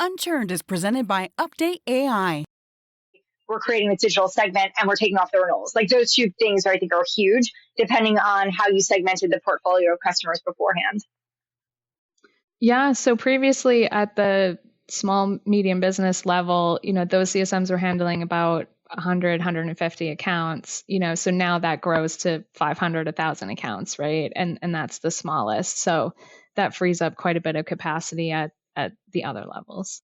Unturned is presented by UpdateAI. We're creating this digital segment and we're taking off the renewals. Like those two things, I think, are huge, depending on how you segmented the portfolio of customers beforehand. Yeah. So previously at the small, medium business level, those CSMs were handling about 100, 150 accounts, so now that grows to 500, 1,000 accounts, right? And that's the smallest. So that frees up quite a bit of capacity at the other levels.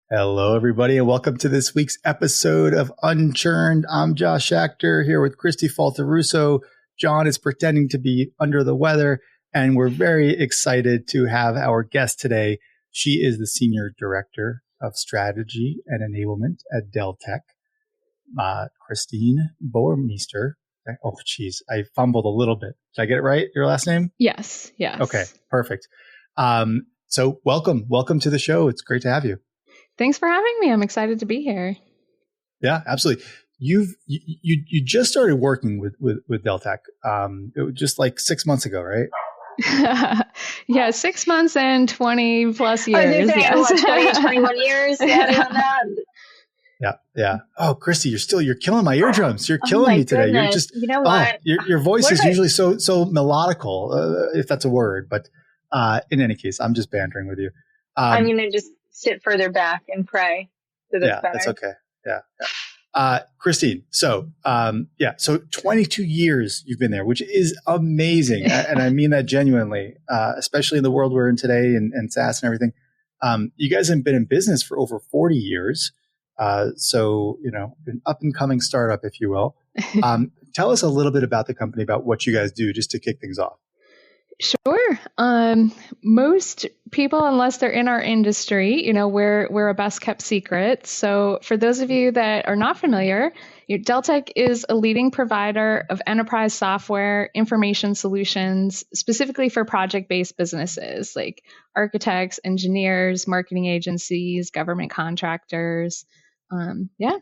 Hello, everybody, and welcome to this week's episode of Unchurned. I'm Josh Schachter here with Kristi Faltorusso. John is pretending to be under the weather, and we're very excited to have our guest today. She is the Senior Director of Strategy and Enablement at Deltek, Kristi Boermeester. Oh, geez, I fumbled a little bit. Did I get it right, your last name? Yes. Okay, perfect. So welcome to the show. It's great to have you. Thanks for having me. I'm excited to be here. Yeah, absolutely. You just started working with Deltek. It was just like 6 months ago, right? Yeah, 6 months and 20 plus years. Yes. 20, 21 years. Yeah. Oh, Kristi, you're killing my eardrums. You're killing me today. Goodness. You're just, you know what? Your voice is usually so melodical, if that's a word. But in any case, I'm just bantering with you. I'm going to just sit further back and pray. So that's better. That's okay. Yeah. Kristi, so 22 years you've been there, which is amazing. And I mean that genuinely, especially in the world we're in today and SaaS and everything. You guys have been in business for over 40 years. So, an up and coming startup, if you will. Tell us a little bit about the company, about what you guys do, just to kick things off. Sure. Most people, unless they're in our industry, we're a best kept secret. So for those of you that are not familiar, Deltek is a leading provider of enterprise software information solutions, specifically for project-based businesses like architects, engineers, marketing agencies, government contractors.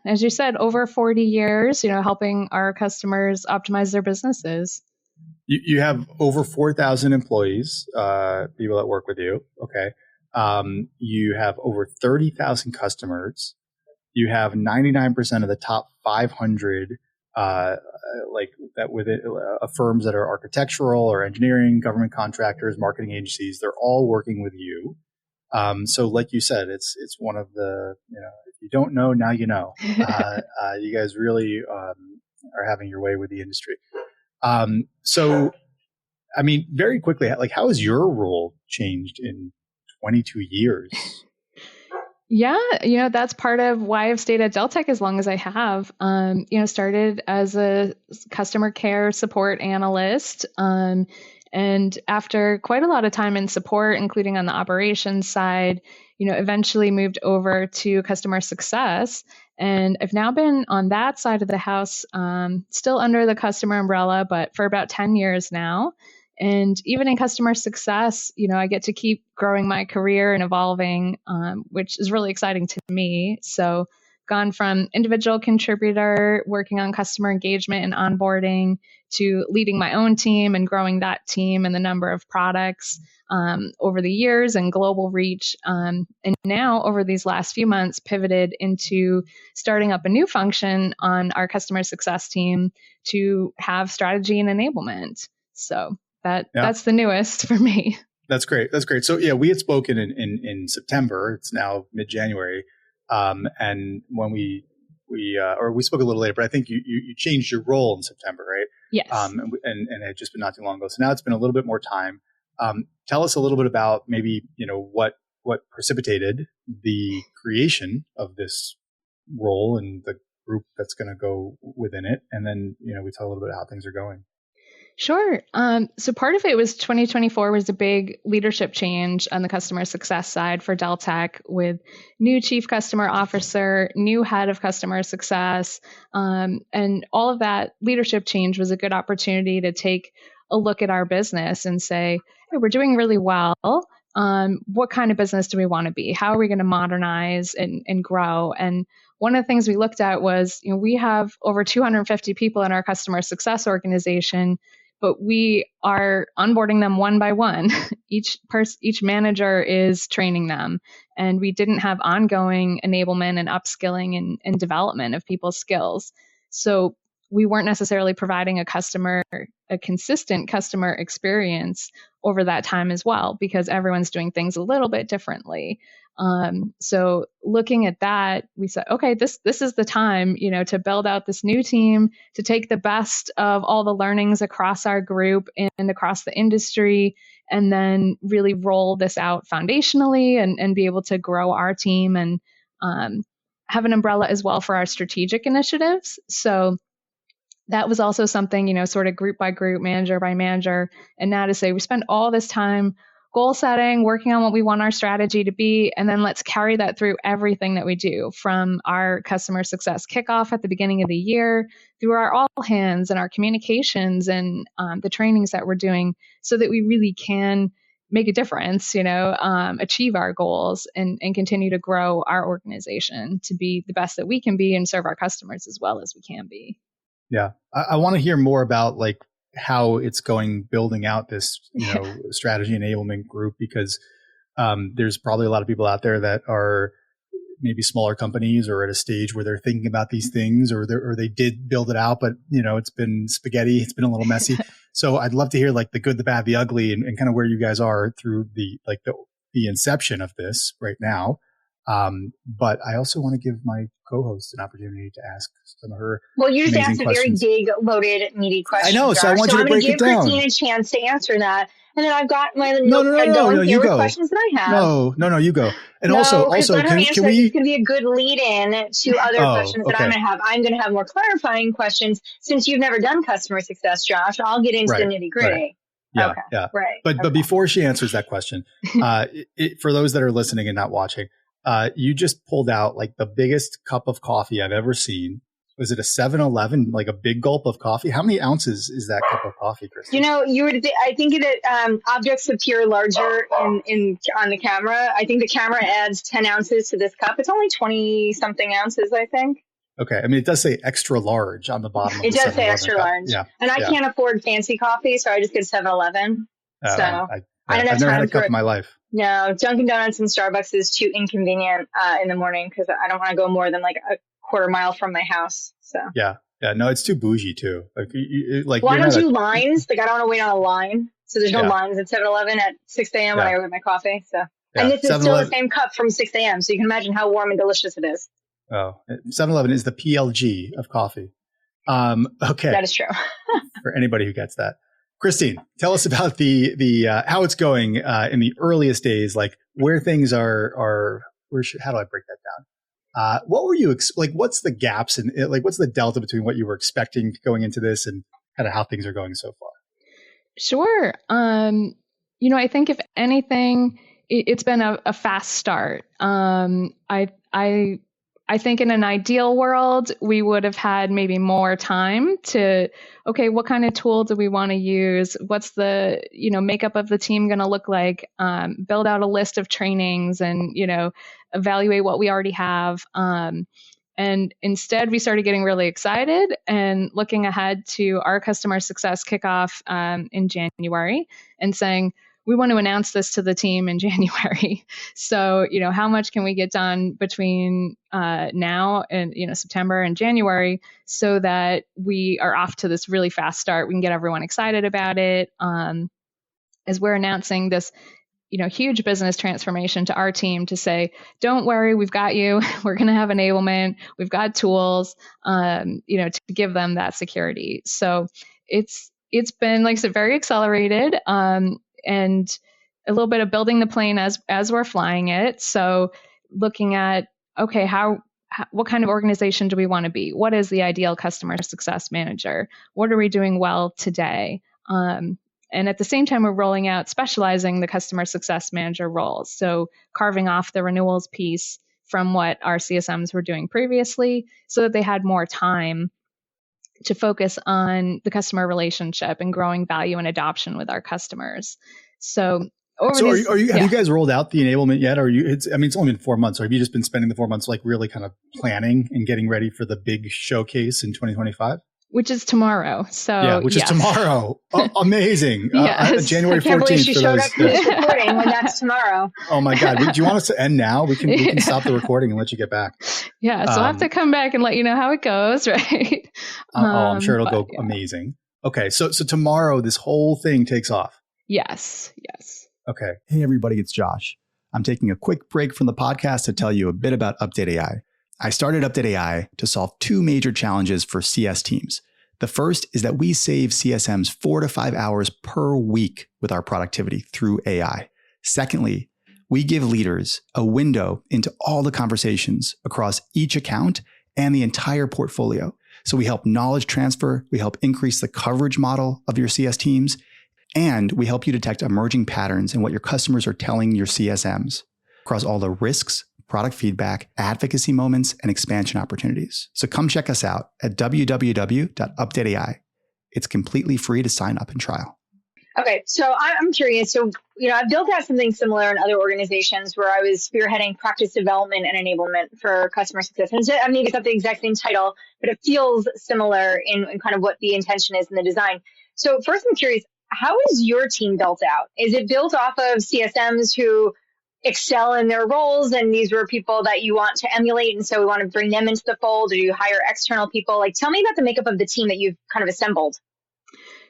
As you said, over 40 years, helping our customers optimize their businesses. You have over 4,000 employees, people that work with you. Okay. You have over 30,000 customers. You have 99% of the top 500, firms that are architectural or engineering, government contractors, marketing agencies. They're all working with you. So like you said, it's one of the, if you don't know, now you know. You guys really are having your way with the industry. Very quickly, how has your role changed in 22 years? Yeah, that's part of why I've stayed at Deltek as long as I have. Started as a customer care support analyst. And after quite a lot of time in support, including on the operations side, eventually moved over to customer success. And I've now been on that side of the house, still under the customer umbrella, but for about 10 years now. And even in customer success, I get to keep growing my career and evolving, which is really exciting to me. So gone from individual contributor, working on customer engagement and onboarding, to leading my own team and growing that team and the number of products over the years and global reach. And now over these last few months, pivoted into starting up a new function on our customer success team to have strategy and enablement. So that's the newest for me. That's great. So we had spoken in September. It's now mid-January. And when we spoke a little later, but I think you changed your role in September, right? Yes. And it had just been not too long ago. So now it's been a little bit more time. Tell us a little bit about maybe, what precipitated the creation of this role and the group that's going to go within it. And then, we talk a little bit how things are going. Sure. So part of it was 2024 was a big leadership change on the customer success side for Deltek, with new chief customer officer, new head of customer success. And all of that leadership change was a good opportunity to take a look at our business and say, hey, we're doing really well. What kind of business do we want to be? How are we going to modernize and grow? And one of the things we looked at was, we have over 250 people in our customer success organization, but we are onboarding them one by one. Each manager is training them, and we didn't have ongoing enablement and upskilling and development of people's skills. So we weren't necessarily providing a consistent customer experience over that time as well, because everyone's doing things a little bit differently. So looking at that, we said, okay, this is the time, to build out this new team, to take the best of all the learnings across our group and across the industry, and then really roll this out foundationally and be able to grow our team and have an umbrella as well for our strategic initiatives. So that was also something, sort of group by group, manager by manager. And now to say we spend all this time goal setting, working on what we want our strategy to be, and then let's carry that through everything that we do, from our customer success kickoff at the beginning of the year, through our all hands and our communications and the trainings that we're doing, so that we really can make a difference, achieve our goals and continue to grow our organization to be the best that we can be and serve our customers as well as we can be. Yeah. I want to hear more about like how it's going building out this, strategy enablement group, because there's probably a lot of people out there that are maybe smaller companies or at a stage where they're thinking about these things, or they did build it out, but it's been spaghetti. It's been a little messy. So I'd love to hear like the good, the bad, the ugly, and kind of where you guys are through the inception of this right now. But I also want to give my co-host an opportunity to ask some of her. Well, you just asked questions. A very big, loaded, meaty question. I know, Josh. So I want you to break it down. I'm going to give Christine a chance to answer that, and then I've got my you go. questions that I have. No, you go. And also, can we? It's going to be a good lead-in to other questions that I'm going to have. I'm going to have more clarifying questions since you've never done customer success, Josh. I'll get into the nitty-gritty. Right. Yeah, okay. Yeah. Right. But before she answers that question, for those that are listening and not watching, you just pulled out like the biggest cup of coffee I've ever seen. Was it a 7-Eleven, like a big gulp of coffee? How many ounces is that cup of coffee, Kristi? I think that objects appear larger on the camera. I think the camera adds 10 ounces to this cup. It's only 20 something ounces, I think. Okay. I mean, it does say extra large on the bottom. It does say extra cup. large. Yeah. And I can't afford fancy coffee, so I just get 7-Eleven. I don't have never had a cup in my life. No, Dunkin' Donuts and Starbucks is too inconvenient in the morning because I don't want to go more than like a quarter mile from my house. So yeah, no, it's too bougie too. Why don't do lines? Like I don't want to wait on a line, so there's no lines at 7-Eleven at 6 a.m. when I get my coffee. So and this is still the same cup from 6 a.m. So you can imagine how warm and delicious it is. Oh, 7-Eleven is the PLG of coffee. Okay, that is true. For anybody who gets that. Christine, tell us about the how it's going in the earliest days, like where things are. How do I break that down? What were you what's the gaps and what's the delta between what you were expecting going into this and kind of how things are going so far? Sure. I think if anything, it's been a fast start. I think in an ideal world, we would have had maybe more time to, okay, what kind of tool do we want to use? What's the, makeup of the team going to look like? Build out a list of trainings and, evaluate what we already have. And instead, we started getting really excited and looking ahead to our customer success kickoff in January and saying, we want to announce this to the team in January. So, how much can we get done between now and, September and January so that we are off to this really fast start. We can get everyone excited about it as we're announcing this, huge business transformation to our team to say, don't worry, we've got you. We're going to have enablement. We've got tools, to give them that security. So it's been, like I said, very accelerated. And a little bit of building the plane as we're flying it. So looking at, okay, what kind of organization do we want to be? What is the ideal customer success manager? What are we doing well today? And at the same time, we're rolling out specializing the customer success manager roles. So carving off the renewals piece from what our CSMs were doing previously so that they had more time to focus on the customer relationship and growing value and adoption with our customers. So, have you guys rolled out the enablement yet? Or it's only been 4 months. Or have you just been spending the 4 months like really kind of planning and getting ready for the big showcase in 2025? Which is tomorrow. So yeah, which is tomorrow. Amazing. Yes. January 14th. I can't believe she showed up to this recording when that's tomorrow. Oh my God. Do you want us to end now? We can stop the recording and let you get back. Yeah. So I'll have to come back and let you know how it goes, right? I'm sure it'll go amazing. Okay. So tomorrow this whole thing takes off. Yes. Okay. Hey everybody, it's Josh. I'm taking a quick break from the podcast to tell you a bit about UpdateAI. I started UpdateAI to solve two major challenges for CS teams. The first is that we save CSMs 4 to 5 hours per week with our productivity through AI. Secondly, we give leaders a window into all the conversations across each account and the entire portfolio. So we help knowledge transfer, we help increase the coverage model of your CS teams, and we help you detect emerging patterns in what your customers are telling your CSMs across all the risks, product feedback, advocacy moments, and expansion opportunities. So come check us out at www.updateai. It's completely free to sign up and trial. Okay, so I'm curious. So, I've built out something similar in other organizations where I was spearheading practice development and enablement for customer success. And I mean, it's not the exact same title, but it feels similar in kind of what the intention is in the design. So first, I'm curious, how is your team built out? Is it built off of CSMs who excel in their roles and these were people that you want to emulate and so we want to bring them into the fold, or do you hire external people? Like, tell me about the makeup of the team that you've kind of assembled.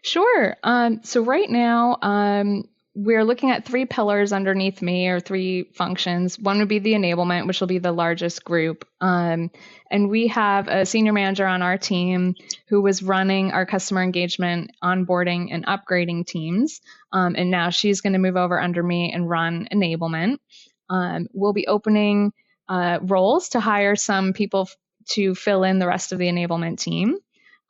Sure. So right now, we're looking at 3 pillars underneath me, or 3 functions. One would be the enablement, which will be the largest group. And we have a senior manager on our team who was running our customer engagement, onboarding, and upgrading teams. And now she's going to move over under me and run enablement. We'll be opening roles to hire some people to fill in the rest of the enablement team.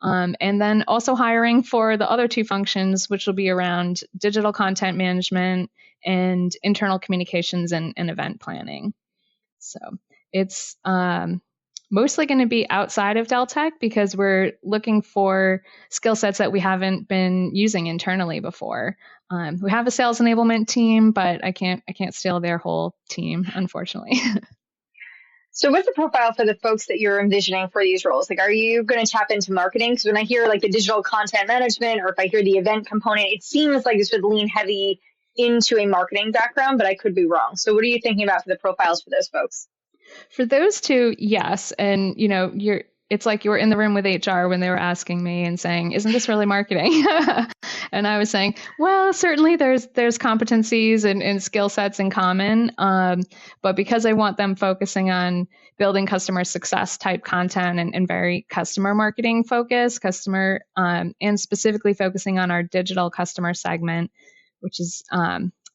And then also hiring for the other 2 functions, which will be around digital content management and internal communications and event planning. So it's mostly going to be outside of Deltek because we're looking for skill sets that we haven't been using internally before. We have a sales enablement team, but I can't steal their whole team, unfortunately. So what's the profile for the folks that you're envisioning for these roles? Like, are you going to tap into marketing? Because when I hear like the digital content management, or if I hear the event component, it seems like this would lean heavy into a marketing background, but I could be wrong. So what are you thinking about for the profiles for those folks? For those 2, yes. And, it's like you were in the room with HR when they were asking me and saying, isn't this really marketing? And I was saying, well, certainly there's competencies and skill sets in common. But because I want them focusing on building customer success type content and very customer marketing focus, and specifically focusing on our digital customer segment, which is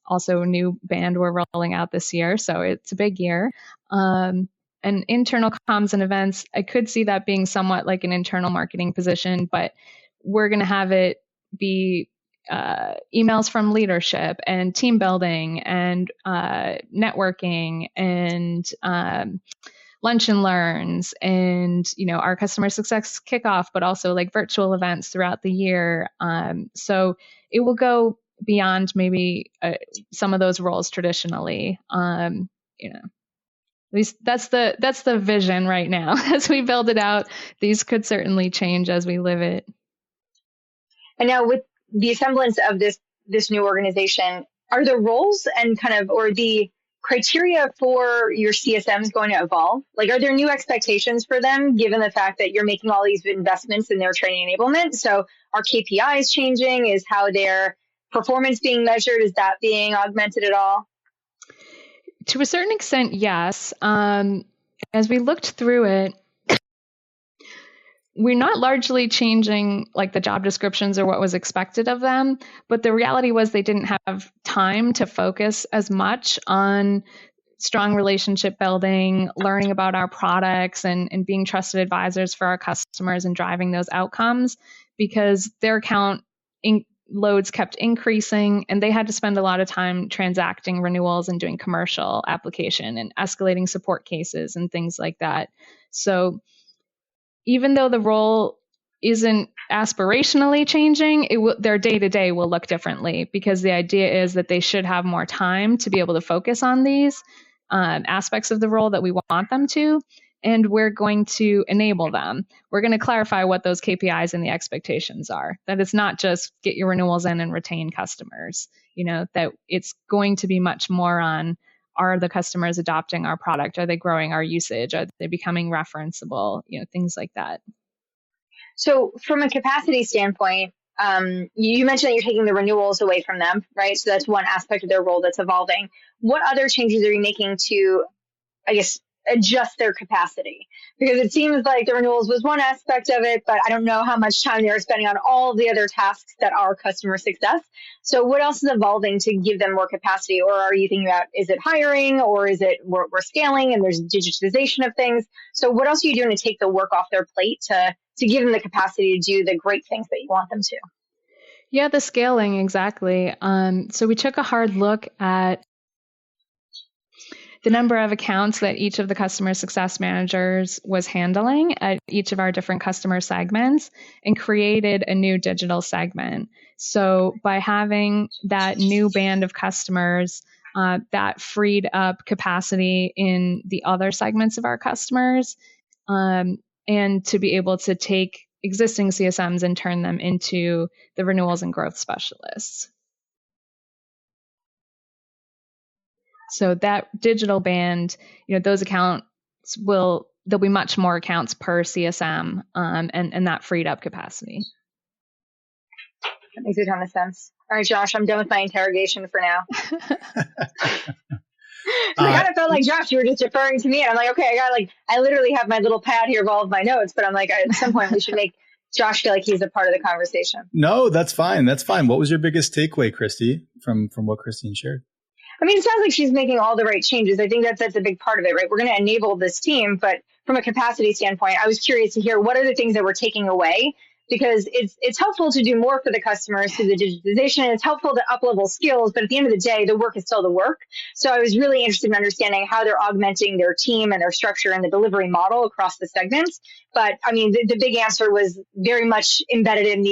also a new band we're rolling out this year. So it's a big year. And internal comms and events, I could see that being somewhat like an internal marketing position, but we're going to have it be emails from leadership and team building and networking and lunch and learns and, our customer success kickoff, but also like virtual events throughout the year. So it will go beyond maybe some of those roles traditionally, At least that's the vision right now. As we build it out, these could certainly change as we live it. And now with the assemblance of this new organization, are the roles and or the criteria for your CSMs going to evolve? Like, are there new expectations for them given the fact that you're making all these investments in their training enablement? So are KPIs changing? Is how their performance being measured? Is that being augmented at all? To a certain extent, yes. As we looked through it, we're not largely changing like the job descriptions or what was expected of them, but the reality was they didn't have time to focus as much on strong relationship building, learning about our products and being trusted advisors for our customers and driving those outcomes because their account loads kept increasing and they had to spend a lot of time transacting renewals and doing commercial application and escalating support cases and things like that. So even though the role isn't aspirationally changing, their day-to-day will look differently because the idea is that they should have more time to be able to focus on these aspects of the role that we want them to. and we're going to enable them. We're going to clarify what those KPIs and the expectations are, that it's not just get your renewals in and retain customers, that it's going to be much more on, are the customers adopting our product? Are they growing our usage? Are they becoming referenceable? Things like that. So from a capacity standpoint, you mentioned that you're taking the renewals away from them, right? So that's one aspect of their role that's evolving. What other changes are you making to, I guess, adjust their capacity? Because it seems like the renewals was one aspect of it, but I don't know how much time they're spending on all of the other tasks that are customer success. So what else is evolving to give them more capacity? Or are you thinking about, is it hiring, or is it we're scaling and there's digitization of things? So what else are you doing to take the work off their plate to give them the capacity to do the great things that you want them to? Yeah, the scaling, exactly. So we took a hard look at the number of accounts that each of the customer success managers was handling at each of our different customer segments and created a new digital segment. So by having that new band of customers, that freed up capacity in the other segments of our customers, and to be able to take existing CSMs and turn them into the renewals and growth specialists. So that digital band, those accounts there'll be much more accounts per CSM, and that freed up capacity. That makes a ton of sense. All right, Josh, I'm done with my interrogation for now. I kind of felt like, Josh, you were just deferring to me. And I'm like, okay, I literally have my little pad here of all of my notes, but I'm like, at some point we should make Josh feel like he's a part of the conversation. No, that's fine. That's fine. What was your biggest takeaway, Kristi, from what Christine shared? I mean, it sounds like she's making all the right changes. I think that's a big part of it, right? We're going to enable this team, but from a capacity standpoint, I was curious to hear what are the things that we're taking away, because it's helpful to do more for the customers through the digitization, and it's helpful to up-level skills, but at the end of the day, the work is still the work. So I was really interested in understanding how they're augmenting their team and their structure and the delivery model across the segments. But I mean, the big answer was very much embedded in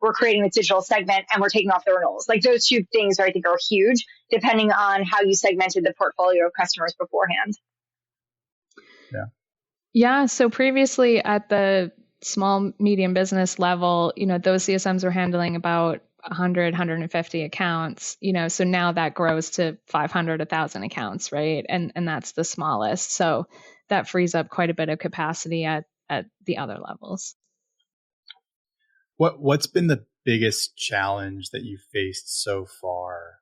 we're creating a digital segment and we're taking off the renewals. Like those two things I think are huge, depending on how you segmented the portfolio of customers beforehand. Yeah. So previously at the small, medium business level, those CSMs were handling about 100, 150 accounts, so now that grows to 500, 1,000 accounts, right? And that's the smallest. So that frees up quite a bit of capacity at the other levels. What's been the biggest challenge that you've faced so far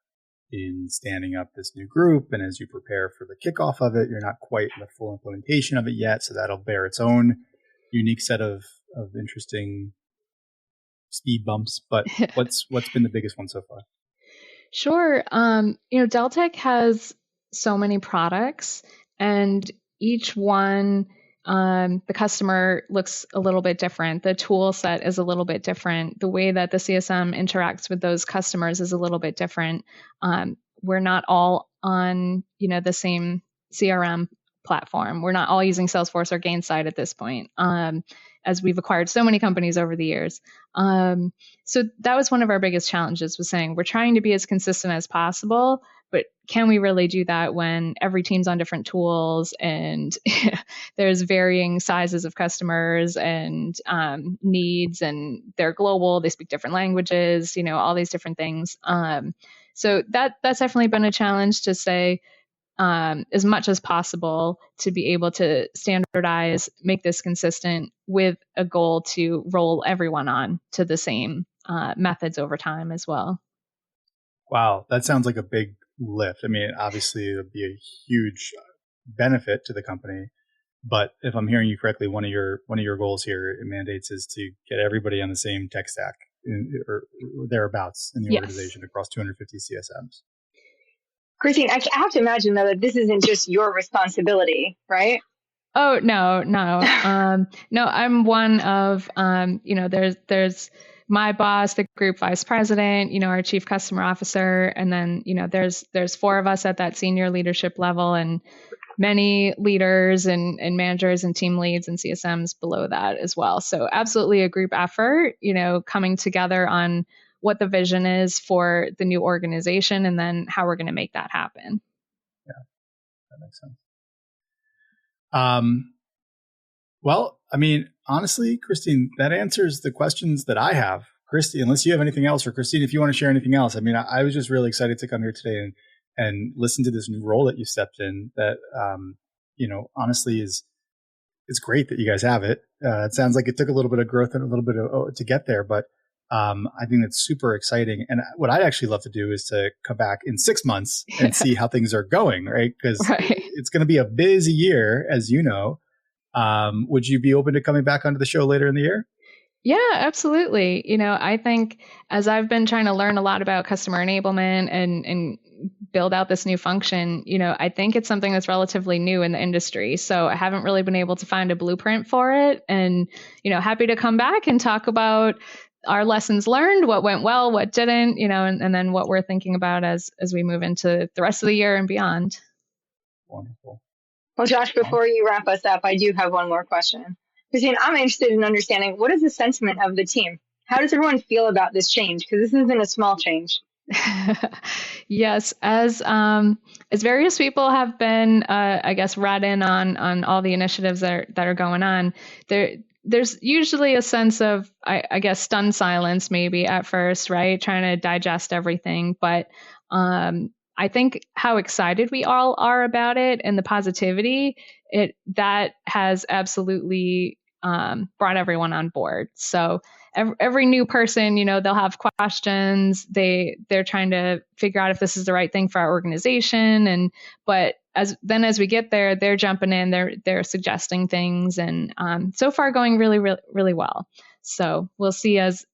in standing up this new group? And as you prepare for the kickoff of it, you're not quite in the full implementation of it yet, so that'll bear its own unique set of interesting speed bumps. But what's been the biggest one so far? Sure. Deltek has so many products, and each one, the customer looks a little bit different. The tool set is a little bit different. The way that the CSM interacts with those customers is a little bit different. We're not all on, the same CRM platform. We're not all using Salesforce or Gainsight at this point, as we've acquired so many companies over the years. So that was one of our biggest challenges, was saying we're trying to be as consistent as possible, but can we really do that when every team's on different tools and there's varying sizes of customers and needs, and they're global, they speak different languages, all these different things. So that's definitely been a challenge, to say as much as possible to be able to standardize, make this consistent, with a goal to roll everyone on to the same methods over time as well. Wow, that sounds like a big lift. I mean, obviously it would be a huge benefit to the company, but if I'm hearing you correctly, one of your goals here, it mandates, is to get everybody on the same tech stack or thereabouts in the organization across 250 CSMs. Christine, I have to imagine, though, that this isn't just your responsibility, right? Oh, no. No, I'm one of, there's my boss, the group vice president, our chief customer officer. And then, there's four of us at that senior leadership level, and many leaders and managers and team leads and CSMs below that as well. So absolutely a group effort, coming together on what the vision is for the new organization, and then how we're going to make that happen. Yeah, that makes sense. Well, I mean, honestly, Christine, that answers the questions that I have. Kristi, unless you have anything else, or Christine, if you want to share anything else, I mean, I was just really excited to come here today and listen to this new role that you stepped in. That honestly, is it's great that you guys have it. It sounds like it took a little bit of growth and a little bit of to get there, but I think that's super exciting. And what I'd actually love to do is to come back in 6 months and see how things are going, right? Because it's going to be a busy year, as you know. Would you be open to coming back onto the show later in the year? Yeah, absolutely. I think as I've been trying to learn a lot about customer enablement and build out this new function, I think it's something that's relatively new in the industry. So I haven't really been able to find a blueprint for it. And, happy to come back and talk about our lessons learned, what went well, what didn't, and then what we're thinking about as we move into the rest of the year and beyond. Wonderful. Well, Josh, before you wrap us up, I do have one more question. Christine, I'm interested in understanding, what is the sentiment of the team? How does everyone feel about this change? Because this isn't a small change. Yes, as various people have been, read in on all the initiatives that are going on, there's usually a sense of, stunned silence maybe at first, right? Trying to digest everything. But I think how excited we all are about it and the positivity, that has absolutely brought everyone on board. So every new person, they'll have questions. They're trying to figure out if this is the right thing for our organization. But as we get there, they're jumping in, they're suggesting things, and so far going really, really, really well. So we'll see as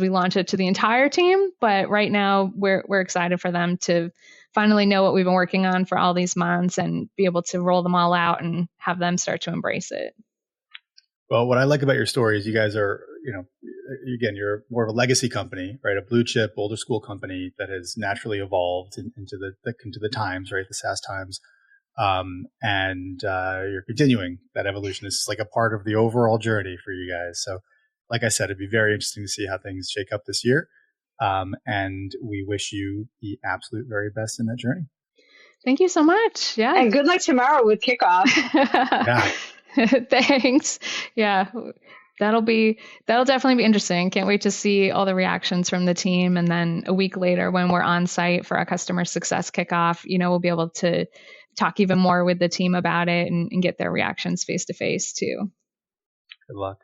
we launch it to the entire team. But right now, we're excited for them to finally know what we've been working on for all these months and be able to roll them all out and have them start to embrace it. Well, what I like about your story is you guys are, again, you're more of a legacy company, right? A blue chip, older school company that has naturally evolved into the times, right? The SaaS times. And you're continuing that evolution. This is like a part of the overall journey for you guys. So like I said, it'd be very interesting to see how things shake up this year. And we wish you the absolute very best in that journey. Thank you so much. Yeah. And good luck tomorrow with kickoff. Yeah. Thanks. Yeah. That'll definitely be interesting. Can't wait to see all the reactions from the team. And then a week later, when we're on site for our customer success kickoff, we'll be able to talk even more with the team about it and get their reactions face to face too. Good luck.